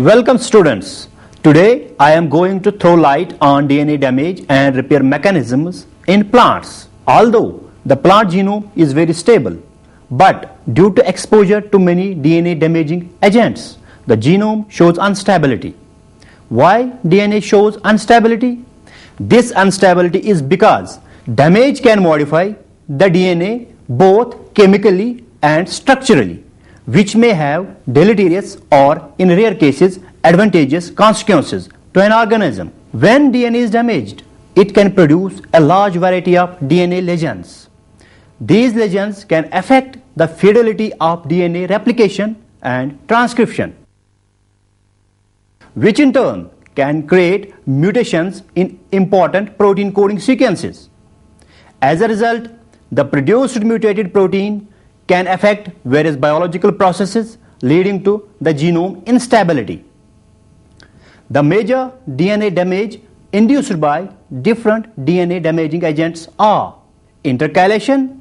Welcome students. Today I am going to throw light on DNA damage and repair mechanisms in plants. Although the plant genome is very stable, but due to exposure to many DNA damaging agents, the genome shows instability. Why DNA shows instability? This instability is because damage can modify the DNA both chemically and structurally, which may have deleterious or, in rare cases, advantageous consequences to an organism. When DNA is damaged, it can produce a large variety of DNA lesions. These lesions can affect the fidelity of DNA replication and transcription, which in turn can create mutations in important protein coding sequences. As a result, the produced mutated protein can affect various biological processes leading to the genome instability. The major DNA damage induced by different DNA damaging agents are intercalation,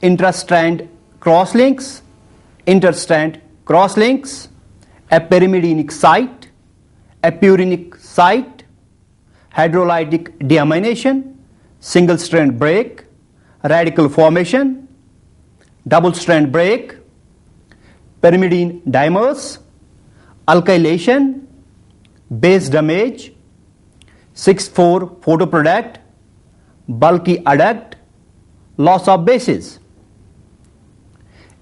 intrastrand crosslinks, interstrand crosslinks, a pyrimidinic site, a purinic site, hydrolytic deamination, single strand break, radical formation, double strand break, pyrimidine dimers, alkylation, base damage, 6,4 photoproduct, bulky adduct, loss of bases.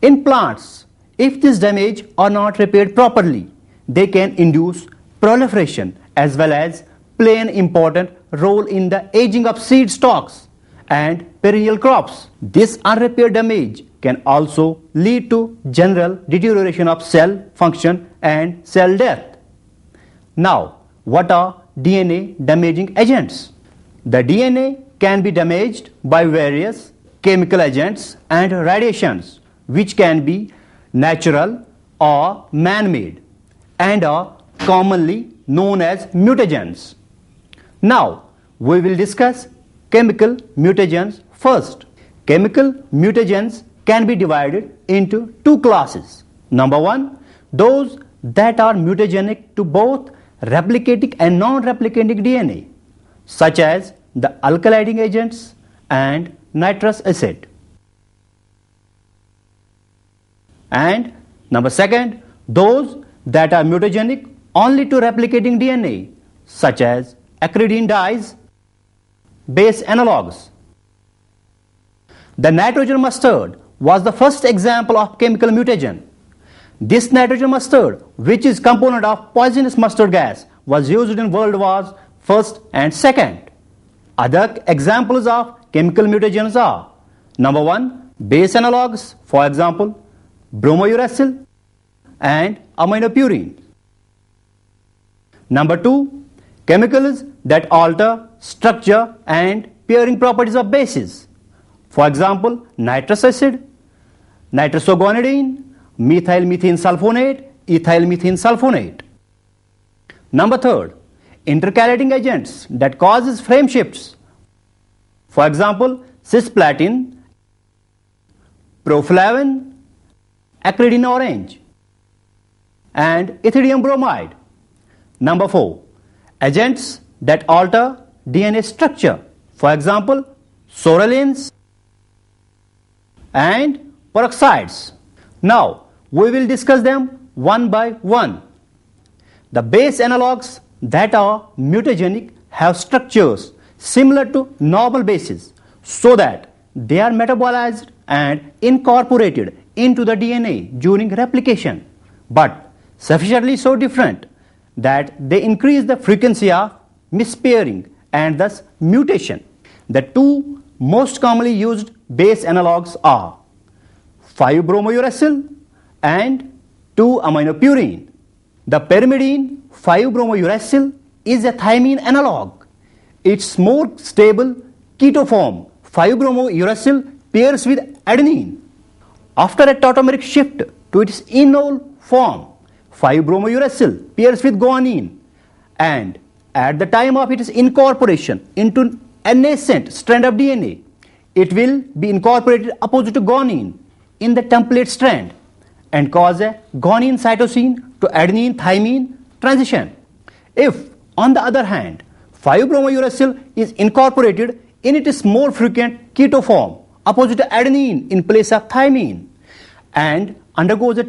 In plants, if this damage are not repaired properly, they can induce proliferation as well as play an important role in the aging of seed stalks and perennial crops. This unrepaired damage can also lead to general deterioration of cell function and cell death. Now, what are DNA damaging agents? The DNA can be damaged by various chemical agents and radiations, which can be natural or man-made and are commonly known as mutagens. Now, we will discuss chemical mutagens first. Chemical mutagens can be divided into two classes. Number one, those that are mutagenic to both replicating and non-replicating DNA, such as the alkylating agents and nitrous acid. And number second, those that are mutagenic only to replicating DNA, such as acridine dyes, base analogues. The nitrogen mustard was the first example of chemical mutagen. This nitrogen mustard, which is component of poisonous mustard gas, was used in World Wars I and II. Other examples of chemical mutagens are: number one, base analogues, for example, bromouracil and aminopurine. Number two, chemicals that alter structure and pairing properties of bases. For example, nitrous acid, nitrosoguanidine, methyl methane sulfonate, ethyl methane sulfonate. Number third, intercalating agents that causes frame shifts. For example, cisplatin, proflavin, acridine orange, and ethidium bromide. Number four, agents that alter DNA structure. For example, sorrelins and peroxides. Now, we will discuss them one by one. The base analogues that are mutagenic have structures similar to normal bases, so that they are metabolized and incorporated into the DNA during replication, but sufficiently so different that they increase the frequency of mispairing and thus mutation. The two most commonly used base analogues are 5-bromouracil and 2-aminopurine. The pyrimidine 5-bromouracil is a thymine analog. Its more stable keto form 5-bromouracil pairs with adenine. After a tautomeric shift to its enol form, 5-bromouracil pairs with guanine, and at the time of its incorporation into a nascent strand of DNA, it will be incorporated opposite to guanine in the template strand and cause a guanine cytosine to adenine-thymine transition. If, on the other hand, 5-bromouracil is incorporated in its more frequent keto form opposite to adenine in place of thymine and undergoes a